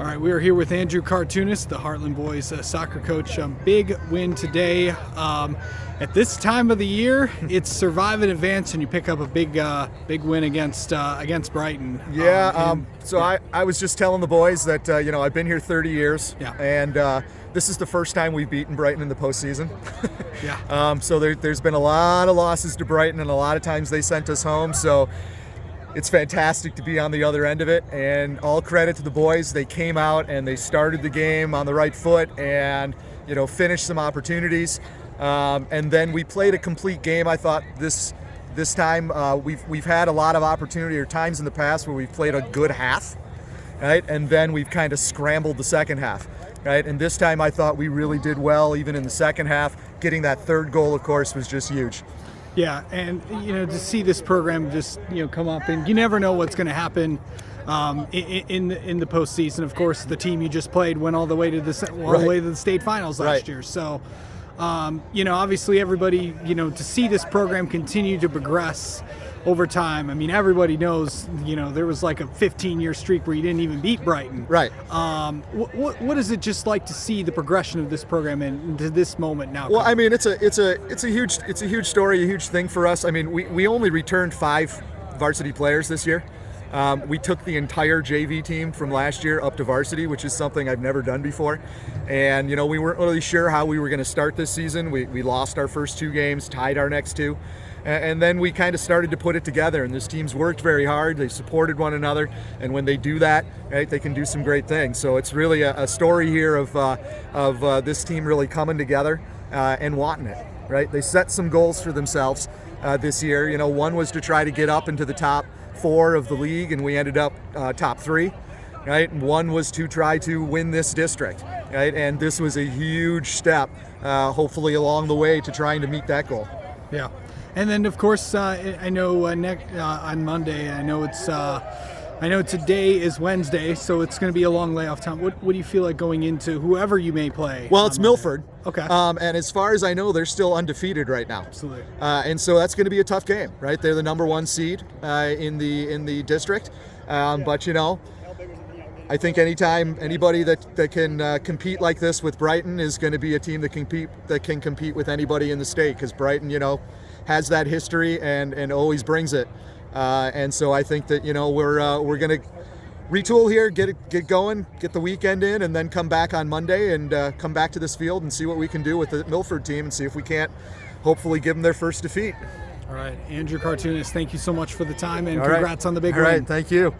All right, we are here with Andrew Karsounes, the Hartland boys soccer coach. Big win today. At this time of the year, it's survive and advance, and you pick up a big win against Brighton. I was just telling the boys that I've been here 30 years, and this is the first time we've beaten Brighton in the postseason. So there's been a lot of losses to Brighton, and a lot of times they sent us home. So it's fantastic to be on the other end of it, and all credit to the boys. They came out and they started the game on the right foot, and finished some opportunities. And then we played a complete game. I thought this time we've had a lot of opportunity, or times in the past where we've played a good half, right? And then we've kind of scrambled the second half, right? And this time I thought we really did well, even in the second half. Getting that third goal, of course, was just huge. Yeah, and to see this program just come up, and you never know what's going to happen in the postseason. Of course, the team you just played went all the way to the state finals last year. So, obviously everybody, to see this program continue to progress over time. I mean, everybody knows, there was like a 15-year streak where you didn't even beat Brighton. Right. What is it just like to see the progression of this program into this moment now? Well, I mean, it's a huge story, a huge thing for us. I mean, we only returned 5 varsity players this year. We took the entire JV team from last year up to varsity, which is something I've never done before. And, we weren't really sure how we were going to start this season. We lost our first 2 games, tied our next 2. And then we kind of started to put it together, and this team's worked very hard. They supported one another, and when they do that, right, they can do some great things. So it's really a story here of this team really coming together and wanting it, right? They set some goals for themselves this year. One was to try to get up into the top 4 of the league, and we ended up top 3, right? And one was to try to win this district, right? And this was a huge step, hopefully along the way, to trying to meet that goal. Yeah. And then, of course, I know on Monday. I know today is Wednesday, so it's going to be a long layoff time. What do you feel like going into whoever you may play? Well, it's Milford. Okay. And as far as I know, they're still undefeated right now. Absolutely. And so that's going to be a tough game, right? They're the number 1 seed in the district. But I think anytime anybody that can compete like this with Brighton is going to be a team that can compete with anybody in the state, because Brighton, has that history and always brings it. And so I think that we're going to retool here, get going, get the weekend in, and then come back on Monday and come back to this field and see what we can do with the Milford team, and see if we can't hopefully give them their first defeat. All right, Andrew Karsounes, thank you so much for the time, and congrats on the big win. All right, thank you.